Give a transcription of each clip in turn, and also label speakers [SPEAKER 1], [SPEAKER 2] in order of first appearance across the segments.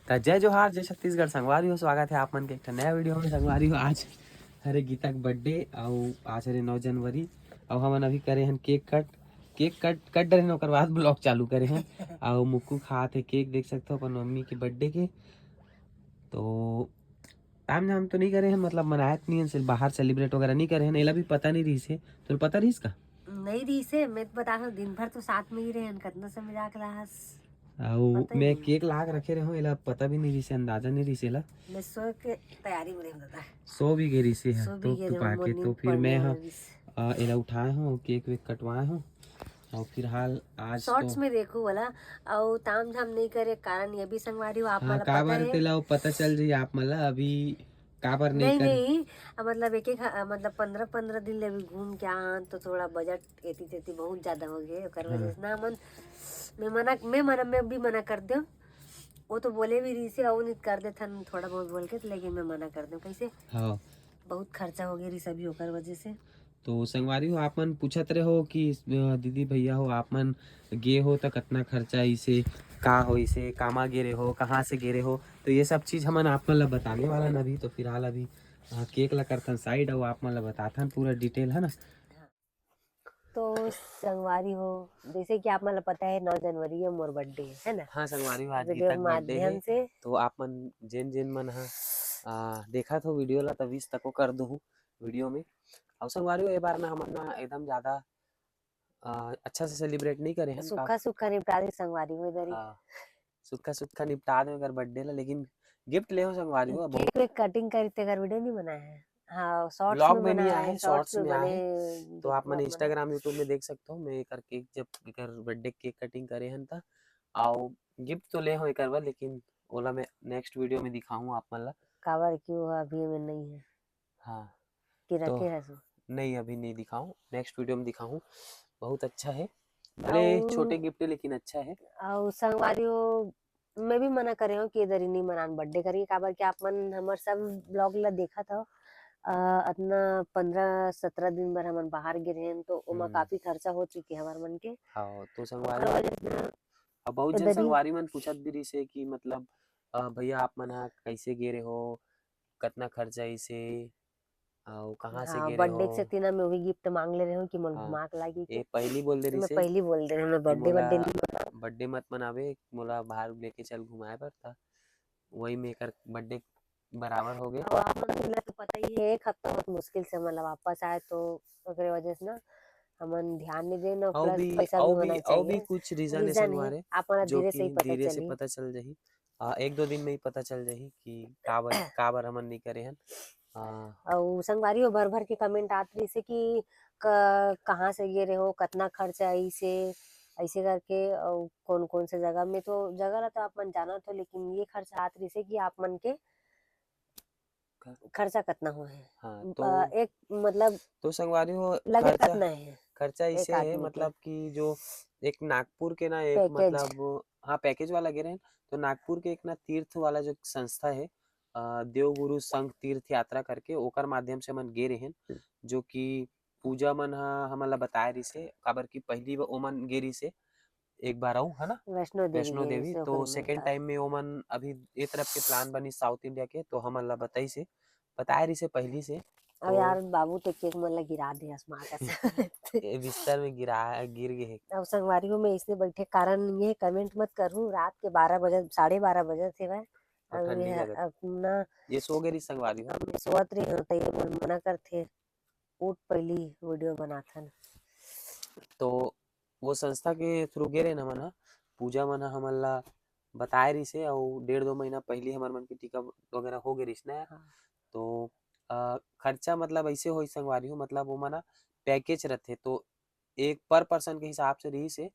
[SPEAKER 1] तो जय जोहार, जय छत्तीसगढ़ संगवारी हो। स्वागत है आप मन के एक नया वीडियो में। संगवारी हो, आज हरे गीता के बर्थडे और आज हरे 9 जनवरी और हमन अभी करे हन केक कट डरे ओकर बाद ब्लॉग चालू करे हन और मुक्कू खात है केक, देख सकते हो अपन मम्मी के बर्थडे के। तो ताम झाम तो नहीं करे हैं, मतलब मनाया नहीं है, सिर्फ बाहर सेलिब्रेट वगैरह नहीं करे हैं। एला भी पता नहीं रही से, तो पता रही इसका
[SPEAKER 2] नहीं रही से मैं तो बता हूँ दिन भर तो साथ में ही रहे कितना से मजाक रहा
[SPEAKER 1] और
[SPEAKER 2] पता ही
[SPEAKER 1] मैं
[SPEAKER 2] नहीं।
[SPEAKER 1] केक ला के रखे रहे हूँ, एला पता भी नहीं रही से, अंदाजा नहीं रही से। एला
[SPEAKER 2] मैं सो के तैयारी में रहता
[SPEAKER 1] सो भी गिरी से है
[SPEAKER 2] सो भी
[SPEAKER 1] तो
[SPEAKER 2] गए
[SPEAKER 1] टुपा
[SPEAKER 2] मोर
[SPEAKER 1] के, तो
[SPEAKER 2] नींद
[SPEAKER 1] फिर
[SPEAKER 2] पड़ने
[SPEAKER 1] मैं
[SPEAKER 2] वाला
[SPEAKER 1] हाँ एला उठाए हूँ, केक वेक कटवाए हूँ और फिलहाल आज तो
[SPEAKER 2] शॉर्ट्स में देखो वाला और ताम झाम नहीं करे कारण ये भी संगवारी हो आप
[SPEAKER 1] हाँ
[SPEAKER 2] मला पता
[SPEAKER 1] काबर
[SPEAKER 2] है।
[SPEAKER 1] तेला पता चल जाए आप मला अभी काबर नहीं
[SPEAKER 2] नहीं
[SPEAKER 1] कर।
[SPEAKER 2] नहीं मतलब एक मतलब 15-15 दिन ले भी घूम के आ तो थोड़ा बजट एती तेती बहुत ज्यादा हो गए ओकर
[SPEAKER 1] हाँ
[SPEAKER 2] वजह से ना मन मैं भी मना कर दूं। वो तो बोले भी रही से और नहीं कर दे थन थोड़ा बहुत बोल के लेकिन मैं मना कर दूं कैसे
[SPEAKER 1] हाँ।
[SPEAKER 2] बहुत खर्चा हो गया रही सभी ओकर वजह से।
[SPEAKER 1] तो संगवारी हो, आप मन पूछत रहे हो कि दीदी भैया हो आप मन गे हो तो कितना खर्चा इसे का हो, इसे कामा गे रहे हो, कहाँ से गे रहे हो, तो ये सब चीज़ हमन आप मन ला बताने वाला न अभी। तो फिलहाल अभी केक ला करथन साइड और आप मन ला बताथन पूरा डिटेल, है ना।
[SPEAKER 2] तो संगवारी हो जैसे कि आप मतलब पता है 9 जनवरी है मोर बर्थडे है ना।
[SPEAKER 1] हाँ संगवारी हो, आज
[SPEAKER 2] वीडियो
[SPEAKER 1] गीता
[SPEAKER 2] के
[SPEAKER 1] के बर्थडे है।
[SPEAKER 2] माध्यम से
[SPEAKER 1] तो आप मन जेन जेन मन हा देखा तो वीडियो ला तो 20 तक कर दूँ वीडियो में। और संगवारी हो, ये बार ना हमन ना एकदम ज़्यादा अच्छा से सेलिब्रेट नहीं करे हन का।
[SPEAKER 2] सूखा सूखा निपटा दी संगवारी हो इधर ही
[SPEAKER 1] हाँ, सूखा सूखा निपटा दे अगर बर्थडे ला, लेकिन गिफ्ट ले हो संगवारी हो बहुत।
[SPEAKER 2] केक वेक कटिंग करी तेकर वीडियो नहीं बनाया है। हाँ शॉर्ट्स
[SPEAKER 1] ब्लॉग
[SPEAKER 2] में
[SPEAKER 1] में नहीं
[SPEAKER 2] बनाया
[SPEAKER 1] आया
[SPEAKER 2] है
[SPEAKER 1] है,
[SPEAKER 2] शॉर्ट्स
[SPEAKER 1] शॉर्ट्स
[SPEAKER 2] में
[SPEAKER 1] में आया
[SPEAKER 2] बने
[SPEAKER 1] है। तो आप
[SPEAKER 2] देखो
[SPEAKER 1] मन
[SPEAKER 2] आप मना।
[SPEAKER 1] इंस्टाग्राम यूट्यूब में देख सकते हो मैं एकर केक जब एकर बर्थडे केक कटिंग करे हन ता आओ गिफ्ट तो ले हो एकर बा, लेकिन ओला मैं नेक्स्ट वीडियो में दिखाऊं आप मन ला।
[SPEAKER 2] काबर क्यों अभी में नहीं है
[SPEAKER 1] हाँ
[SPEAKER 2] कि
[SPEAKER 1] तो
[SPEAKER 2] रखे है सो
[SPEAKER 1] नहीं अभी नहीं दिखाऊं, नेक्स्ट वीडियो में दिखाऊं। बहुत अच्छा है, भले छोटे
[SPEAKER 2] और
[SPEAKER 1] गिफ्ट है लेकिन अच्छा है।
[SPEAKER 2] संगवारी हो मैं भी मना करे हूँ कि इधर ही नहीं मनान बर्थडे करिए काबर कि आप मन हमार सब ब्लॉग ला देखा था। अपना 15-17 दिन भर हमन बाहर गिरे हैं तो ओमा काफी खर्चा हो चुकी है हमार मन के
[SPEAKER 1] हाँ तो
[SPEAKER 2] ओकर
[SPEAKER 1] संगवारी
[SPEAKER 2] वजह से
[SPEAKER 1] अब बहुत जन
[SPEAKER 2] इधर ही।
[SPEAKER 1] संगवारी मन पूछत भी रही से कि मतलब भैया आप मन हा कैसे गे रहे हो, कितना खर्चा इसे और कहाँ से
[SPEAKER 2] हाँ
[SPEAKER 1] गे रहे
[SPEAKER 2] बर्थडे
[SPEAKER 1] हो।
[SPEAKER 2] के सेती ना मैं वही गिफ्ट मांग ले रही हूँ कि मोल
[SPEAKER 1] हाँ
[SPEAKER 2] घुमा के लागी के
[SPEAKER 1] ये पहली बोल दे
[SPEAKER 2] तो
[SPEAKER 1] रही
[SPEAKER 2] मैं
[SPEAKER 1] से
[SPEAKER 2] पहली बोल दे रही हूँ मैं
[SPEAKER 1] कि
[SPEAKER 2] बर्थडे
[SPEAKER 1] मोला
[SPEAKER 2] बर्थडे नहीं मनाऊँ।
[SPEAKER 1] बर्थडे मत मनावे, मोला बाहर लेके चल घुमाए पर था, वही में एकर बर्थडे बराबर हो गए।
[SPEAKER 2] और आप मन तो पता ही है एक हफ्ता बहुत मुश्किल से मतलब वापस आए तो ओकरे वजह से ना हमन ध्यान नहीं देना प्लस पैसा भी होना
[SPEAKER 1] और भी
[SPEAKER 2] चाहिए।
[SPEAKER 1] कुछ रीजन है
[SPEAKER 2] रीजन है
[SPEAKER 1] संगवारे
[SPEAKER 2] आप मन
[SPEAKER 1] जो
[SPEAKER 2] धीरे से
[SPEAKER 1] कि
[SPEAKER 2] ही पता
[SPEAKER 1] धीरे से
[SPEAKER 2] चली।
[SPEAKER 1] पता चल जाही। एक दो दिन में ही पता चल जाही कि काबर हमन नहीं करे हन।
[SPEAKER 2] और संगवारी हो भर भर के कमेंट आत रही से कि कहाँ से गे रहे हो कितना खर्चा ऐसे ऐसे करके और कौन कौन से जगह में तो जगह ला तो आप मन जाना तो लेकिन ये खर्चा आत रही से कि आप मन के खर्चा कितना हो है।
[SPEAKER 1] हाँ
[SPEAKER 2] एक मतलब
[SPEAKER 1] तो संगवारी हो
[SPEAKER 2] लगे
[SPEAKER 1] खर्चा
[SPEAKER 2] कितना है
[SPEAKER 1] खर्चा
[SPEAKER 2] एक
[SPEAKER 1] इसे है
[SPEAKER 2] आदमी के
[SPEAKER 1] मतलब कि जो एक नागपुर के ना एक
[SPEAKER 2] पैकेज।
[SPEAKER 1] मतलब हाँ पैकेज वाला गिरे हैं। तो नागपुर के एक ना तीर्थ वाला जो संस्था है देवगुरु संघ तीर्थ यात्रा करके ओकर माध्यम से मन गे रहे हैं, जो कि पूजा मन हमन ला बताए रही से काबर की पहली बार ओमन गे रही से एक बार आऊ, है ना,
[SPEAKER 2] वैष्णो देवी
[SPEAKER 1] वैष्णो
[SPEAKER 2] गिरी
[SPEAKER 1] देवी।
[SPEAKER 2] से
[SPEAKER 1] तो
[SPEAKER 2] ओकर
[SPEAKER 1] सेकेंड
[SPEAKER 2] बता।
[SPEAKER 1] टाइम में ओमन अभी ए तरफ के प्लान बनी साउथ इंडिया के, तो हमन ला बताई से बताए रही से पहली से।
[SPEAKER 2] अब
[SPEAKER 1] तो
[SPEAKER 2] यार बाबू तो केक मन ला गिरा दे आसमां का
[SPEAKER 1] ये बिस्तर में गिर गए है।
[SPEAKER 2] अब संगवारी हो मैं इसलिए बैठे कारण ये कमेंट मत करूँ रात के 12 बजे 12:30 थे वह
[SPEAKER 1] और
[SPEAKER 2] अब
[SPEAKER 1] ठंडी लगत
[SPEAKER 2] अपना
[SPEAKER 1] ये सो गई संगवारी हो।
[SPEAKER 2] अब मैं सोच रही हूँ तो ये मन मना करते उठ पहली वीडियो बनाथन।
[SPEAKER 1] तो वो संस्था के थ्रू गे रहे न मन पूजा मन हमन ला बताए रही से और 1.5-2 महीना पहले हमर मन के टिकट वगैरह हो गए रहीस ना।
[SPEAKER 2] हाँ
[SPEAKER 1] तो खर्चा मतलब ऐसे हो संगवारी हो, मतलब वो मना पैकेज रहते तो एक पर पर्सन के हिसाब से रही से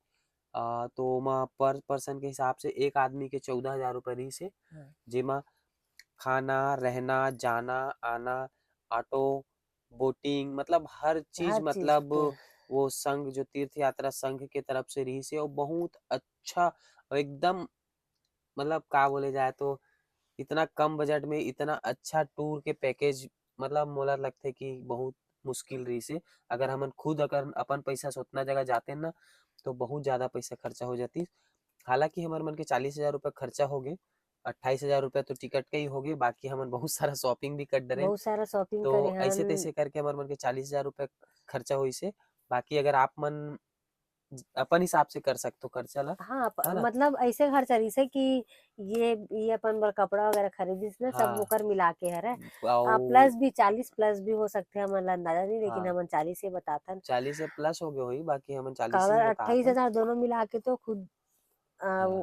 [SPEAKER 1] तो ओमा पर पर्सन के हिसाब से एक आदमी के 14,000 रुपये रही से,
[SPEAKER 2] हाँ
[SPEAKER 1] जेमा खाना रहना जाना आना ऑटो बोटिंग मतलब हर चीज
[SPEAKER 2] हर चीज
[SPEAKER 1] मतलब
[SPEAKER 2] के
[SPEAKER 1] वो संघ जो तीर्थ यात्रा संघ के तरफ से रही से और बहुत अच्छा और एकदम मतलब का बोले जाए तो इतना कम बजट में इतना अच्छा टूर के पैकेज मतलब मोला लगते कि बहुत मुश्किल रही से। अगर हमन खुद अगर अपन पैसा से उतना जगह जाते ना तो बहुत ज्यादा पैसा खर्चा हो जाती। हालांकि हमारे मन के 40,000 रुपये खर्चा हो गए, 28,000 रुपया तो टिकट के ही हो गए, बाकी हमन बहुत सारा शॉपिंग भी कर डरे।
[SPEAKER 2] बहुत सारा शॉपिंग
[SPEAKER 1] तो
[SPEAKER 2] करे
[SPEAKER 1] ऐसे
[SPEAKER 2] हन।
[SPEAKER 1] तैसे करके हमार मन के 40,000 रुपया खर्चा हुई से। बाकी अगर आप मन अपन हिसाब से कर सकते हो खर्चा ला,
[SPEAKER 2] हाँ,
[SPEAKER 1] है ना।
[SPEAKER 2] मतलब ऐसे खर्चा रहिसे कि ये अपन बर कपड़ा वगैरह खरीदिस ना, सब
[SPEAKER 1] हाँ
[SPEAKER 2] ओकर मिला के हरे।
[SPEAKER 1] और
[SPEAKER 2] प्लस भी 40 प्लस भी हो सकते, हमन ला अंदाजा नहीं, लेकिन
[SPEAKER 1] हाँ
[SPEAKER 2] हमन 40 ही बताथन।
[SPEAKER 1] 40 से प्लस हो गए हुई, बाकी हमन 40 ही
[SPEAKER 2] काबर
[SPEAKER 1] बतात हन।
[SPEAKER 2] 28,000 दोनों मिला के तो खुद
[SPEAKER 1] हाँ
[SPEAKER 2] वो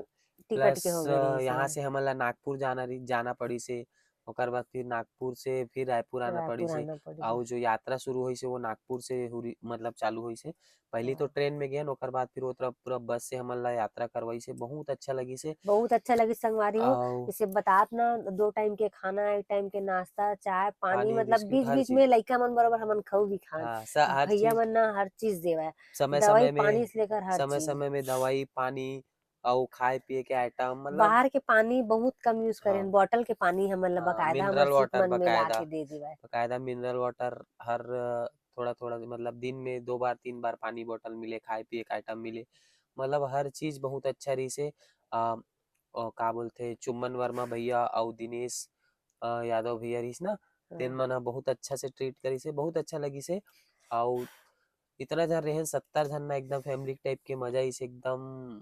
[SPEAKER 2] टिकट
[SPEAKER 1] प्लस
[SPEAKER 2] के हो गए रही से।
[SPEAKER 1] यहाँ से हमन ला नागपुर जाना पड़ी से, ओकर बाद फिर नागपुर से फिर रायपुर आना पड़ी
[SPEAKER 2] रायपुर
[SPEAKER 1] से।
[SPEAKER 2] आना पड़ी से।
[SPEAKER 1] और जो यात्रा शुरू हुई से वो नागपुर से हुई, मतलब चालू हुई से। पहली तो
[SPEAKER 2] हाँ।
[SPEAKER 1] ट्रेन में गए, ओकर बाद फिर वो तरफ पूरा बस से हमन ला यात्रा करवाई से, बहुत अच्छा लगी से।
[SPEAKER 2] बहुत अच्छा लगी संगवारी हो।
[SPEAKER 1] और
[SPEAKER 2] इसे बतात ना, 2 टाइम के खाना, 1 टाइम के नाश्ता, चाय, पानी,
[SPEAKER 1] पानी
[SPEAKER 2] मतलब
[SPEAKER 1] बिस्किट हर
[SPEAKER 2] बीच-बीच
[SPEAKER 1] चीज।
[SPEAKER 2] में लइका मन बरोबर हमन खऊ भी खान।
[SPEAKER 1] हाँ हर
[SPEAKER 2] भैया
[SPEAKER 1] चीज
[SPEAKER 2] मन ना हर चीज़ देवय,
[SPEAKER 1] समय
[SPEAKER 2] दवाई
[SPEAKER 1] समय
[SPEAKER 2] पानी
[SPEAKER 1] में,
[SPEAKER 2] से लेकर हर
[SPEAKER 1] समय
[SPEAKER 2] चीज़।
[SPEAKER 1] समय में दवाई पानी और खाए पिए के आइटम, मतलब
[SPEAKER 2] बाहर के पानी बहुत कम यूज़ करेन,
[SPEAKER 1] हाँ
[SPEAKER 2] बॉटल के पानी हमन ला
[SPEAKER 1] हाँ
[SPEAKER 2] बकायदा हमर
[SPEAKER 1] मिनरल
[SPEAKER 2] सीट
[SPEAKER 1] वाटर
[SPEAKER 2] मन में ला
[SPEAKER 1] बकायदा,
[SPEAKER 2] के दे देवय।
[SPEAKER 1] बकायदा मिनरल वाटर हर थोड़ा थोड़ा, मतलब दिन में 2 बार 3 बार पानी बोतल मिले, खाए पिए का आइटम मिले, मतलब हर चीज बहुत अच्छा रही से। का बोलते चुम्बन वर्मा भैया और दिनेश यादव भैया रहीस ना, तेन
[SPEAKER 2] हाँ।
[SPEAKER 1] मन ह बहुत अच्छा से ट्रीट करी से, बहुत अच्छा लगी से। और इतना जन रहे 70 जन ना, एकदम फैमिली टाइप के मजा ही से एकदम।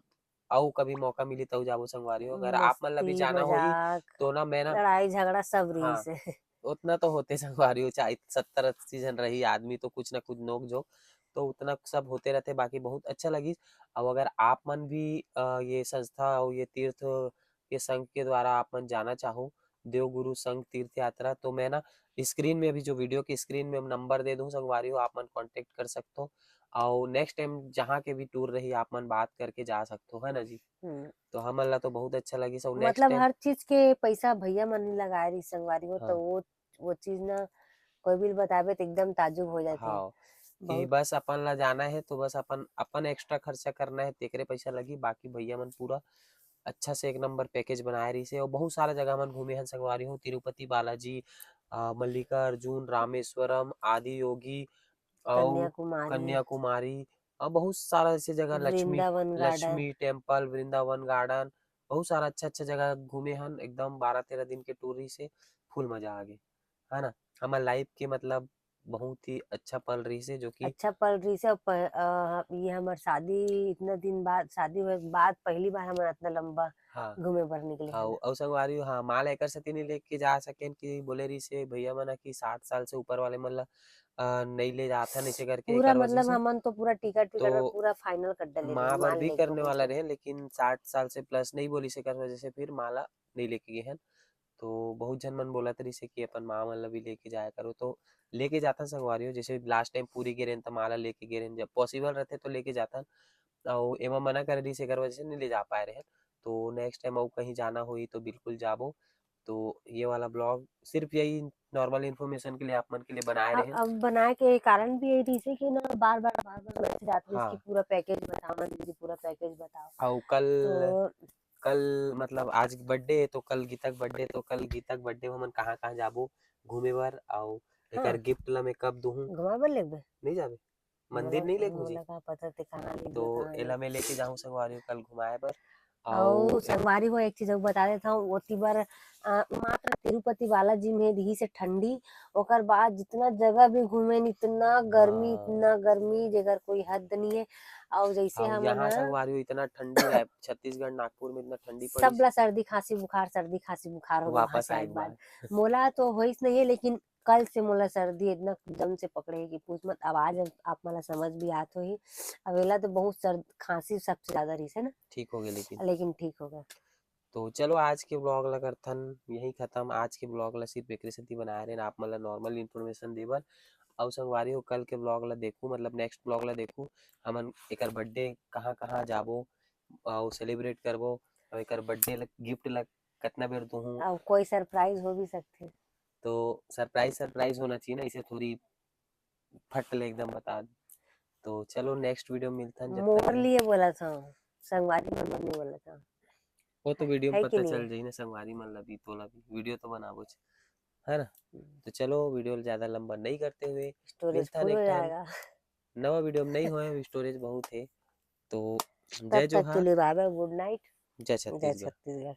[SPEAKER 1] आओ कभी मौका मिली तो जाबो संगवारी हो, अगर आप मन ला भी
[SPEAKER 2] मस्ती,
[SPEAKER 1] जाना होही
[SPEAKER 2] मजाक,
[SPEAKER 1] तो ना मैं ना,
[SPEAKER 2] लड़ाई झगड़ा सब रही
[SPEAKER 1] हाँ
[SPEAKER 2] से।
[SPEAKER 1] उतना तो होते संगवारी हो, चाहे 70-80 जन रही आदमी तो कुछ ना कुछ नोक झोंक तो उतना सब होते रहते, बाकी बहुत अच्छा लगी। और अगर आप मन भी ये संस्था और ये तीर्थ के संघ के द्वारा आप मन जाना चाहो, देवगुरु संघ तीर्थ यात्रा, तो मैं ना स्क्रीन में अभी जो वीडियो की स्क्रीन में नंबर दे दूं संगवारी हो, आप मन कांटेक्ट कर सकते हो। और नेक्स्ट टाइम जहाँ के भी टूर रही आप मन बात करके जा सकते हो, है ना जी।
[SPEAKER 2] हुँ।
[SPEAKER 1] तो हमन ला तो बहुत अच्छा लगी सब, नेक्स्ट
[SPEAKER 2] मतलब
[SPEAKER 1] टाइम।
[SPEAKER 2] हर चीज़ के पैसा भैया मन ही लगाए रही संगवारी हो, तो
[SPEAKER 1] हाँ
[SPEAKER 2] वो चीज़ ना कोई भी बताबे तो एकदम ताज्जुब हो जाथे।
[SPEAKER 1] हाँ कि
[SPEAKER 2] बहुत।
[SPEAKER 1] बस अपन ला जाना है तो बस अपन अपन एक्स्ट्रा खर्चा करना है, तेकरे पैसा लगी, बाकी भैया मन पूरा अच्छा से एक नंबर पैकेज बनाए रही से। और बहुत सारा जगह मन घूमे हन संगवारी हूँ, तिरुपति बालाजी, मल्लिका अर्जुन, रामेश्वरम, आदि योगी और
[SPEAKER 2] कन्याकुमारी,
[SPEAKER 1] कन्याकुमारी, और बहुत सारा ऐसे जगह, Lakshmi
[SPEAKER 2] Vrindavan garden.
[SPEAKER 1] Lakshmi temple, Vrindavan garden, बहुत सारा अच्छा अच्छा जगह घूमे हन, एकदम 12-13 दिन के टूर ही से फुल मजा आ गई, है ना। हमार लाइफ के मतलब बहुत ही अच्छा पल रही से, जो कि
[SPEAKER 2] अच्छा पल रही से। ये हमर शादी इतना दिन बाद, शादी होए के बाद पहली बार हमन इतना लंबा
[SPEAKER 1] हाँ
[SPEAKER 2] घूमे बर निकले
[SPEAKER 1] हाँ
[SPEAKER 2] हन।
[SPEAKER 1] और संगवारी हाँ माल एकर से नहीं लेके जा सकें कि बोले रही से भैया मना कि 60 साल से ऊपर वाले मन ला नहीं ले जाता ऐसे करके
[SPEAKER 2] पूरा
[SPEAKER 1] एकर वजह
[SPEAKER 2] मतलब
[SPEAKER 1] से।
[SPEAKER 2] हमन तो पूरा टिकट
[SPEAKER 1] तो
[SPEAKER 2] विकट में पूरा फाइनल कर डले रही,
[SPEAKER 1] माँ बर
[SPEAKER 2] मान
[SPEAKER 1] भी
[SPEAKER 2] ले जो
[SPEAKER 1] करने वाला
[SPEAKER 2] कुछ हो।
[SPEAKER 1] रहे, लेकिन 60 साल से प्लस नहीं बोली से कर वजह से फिर माला नहीं लेके गए हैं। तो बहुत जन मन बोला तरी से कि अपन माँ मन ला भी लेके जाया करो, तो लेके जाता संगवारी हो, जैसे लास्ट टाइम पूरी गिरेन तो माला लेके गिरेन, जब पॉसिबल रहते तो लेके जाता। और एमा मना कर रही से कर वजह से नहीं ले जा पाए रहे। तो नेक्स्ट टाइम और कहीं जाना हुई तो बिल्कुल जाबो। तो ये वाला ब्लॉग सिर्फ यही नॉर्मल इन्फॉर्मेशन के लिए आप मन के लिए बनाए रहे।
[SPEAKER 2] अब बनाए के कारण भी यही रही कि ना, बार बार मैसेज आते इसकी
[SPEAKER 1] हाँ
[SPEAKER 2] पूरा पैकेज बताओ ना दीदी, पूरा पैकेज बताओ।
[SPEAKER 1] और कल
[SPEAKER 2] तो
[SPEAKER 1] कल मतलब आज बर्थडे है तो कल गीतक बर्थडे, तो कल गीतक बर्थडे में हमन कहाँ कहाँ जाबो घूमे बर, और एकर
[SPEAKER 2] हाँ,
[SPEAKER 1] गिफ्ट ला मैं कब दूँ।
[SPEAKER 2] घुमा बर लेबे।
[SPEAKER 1] नहीं जाबे
[SPEAKER 2] मोला
[SPEAKER 1] मंदिर नहीं ले जी।
[SPEAKER 2] मोला का पता ते कहाँ ले
[SPEAKER 1] तो
[SPEAKER 2] गए कहाँ
[SPEAKER 1] एला
[SPEAKER 2] नहीं।
[SPEAKER 1] मैं लेके जाऊँ संगवारी कल घुमाए बर।
[SPEAKER 2] और
[SPEAKER 1] और
[SPEAKER 2] संगवारी हो एक चीज और बता देता हूँ, ओती बार मात्र तिरुपति बालाजी में रही से ठंडी। ओकर बाद जितना जगह भी घूमे
[SPEAKER 1] हाँ
[SPEAKER 2] इतना गर्मी जेकर कोई हद नहीं है। और जैसे
[SPEAKER 1] और
[SPEAKER 2] हमन
[SPEAKER 1] यहाँ संगवारी इतना ठंडी रहे, छत्तीसगढ़ नागपुर में इतना ठंडी पड़ी
[SPEAKER 2] सब ला सर्दी खांसी बुखार हो गए वहां
[SPEAKER 1] वापस
[SPEAKER 2] से आए
[SPEAKER 1] आए
[SPEAKER 2] के
[SPEAKER 1] के
[SPEAKER 2] बाद।
[SPEAKER 1] बाद।
[SPEAKER 2] मोला तो होइस नहीं है, लेकिन कल से मोला सर्दी इतना दम से पकड़े है कि पूछ मत। आवाज अब आप मला समझ भी आत होही। अवेला तो बहुत सर्द खांसी सबसे ज्यादा रही है ना,
[SPEAKER 1] ठीक हो गया लेकिन।
[SPEAKER 2] लेकिन ठीक हो गया।
[SPEAKER 1] तो चलो आज के ब्लॉग ला करथन यही खत्म। आज के ब्लॉग ला सिर्फ एकरे सेती बनाए रहे आप मतलब नॉर्मल इन्फॉर्मेशन देबर। और संगवारी हो कल के ब्लॉग ला देखू, मतलब नेक्स्ट ब्लॉग ला देखू हमन एकर बर्थडे कहाँ कहाँ जाबो और सेलिब्रेट करबो, और एकर बर्थडे ला गिफ्ट ला कितना बेर दूँ।
[SPEAKER 2] अब कोई सरप्राइज हो भी सकते।
[SPEAKER 1] तो सरप्राइज सरप्राइज होना चाहिए ना, इसे थोड़ी फट ले एकदम बता दे। तो चलो नेक्स्ट वीडियो में मिलता है, जब तक
[SPEAKER 2] मोर
[SPEAKER 1] के लिए।
[SPEAKER 2] लिए बोला था, संगवारी नंबर नहीं बोला था।
[SPEAKER 1] वो तो वीडियो में
[SPEAKER 2] है कि
[SPEAKER 1] पता
[SPEAKER 2] नहीं।
[SPEAKER 1] चल जाई ना संगवारी मन ला भी तोला भी वीडियो तो बनाबो है ना। तो चलो वीडियो ज़्यादा लंबा नहीं करते हुए
[SPEAKER 2] स्टोरेज
[SPEAKER 1] मिलता है
[SPEAKER 2] फुल हो
[SPEAKER 1] एक ठन
[SPEAKER 2] जाएगा।
[SPEAKER 1] नवा वीडियो में। नहीं होए स्टोरेज बहुत है। तो
[SPEAKER 2] तब
[SPEAKER 1] जय
[SPEAKER 2] तक के
[SPEAKER 1] जोहार,
[SPEAKER 2] लिए बाय बाय, गुड नाइट।
[SPEAKER 1] जय
[SPEAKER 2] जय
[SPEAKER 1] छत्तीसगढ़।
[SPEAKER 2] छत्तीसगढ़।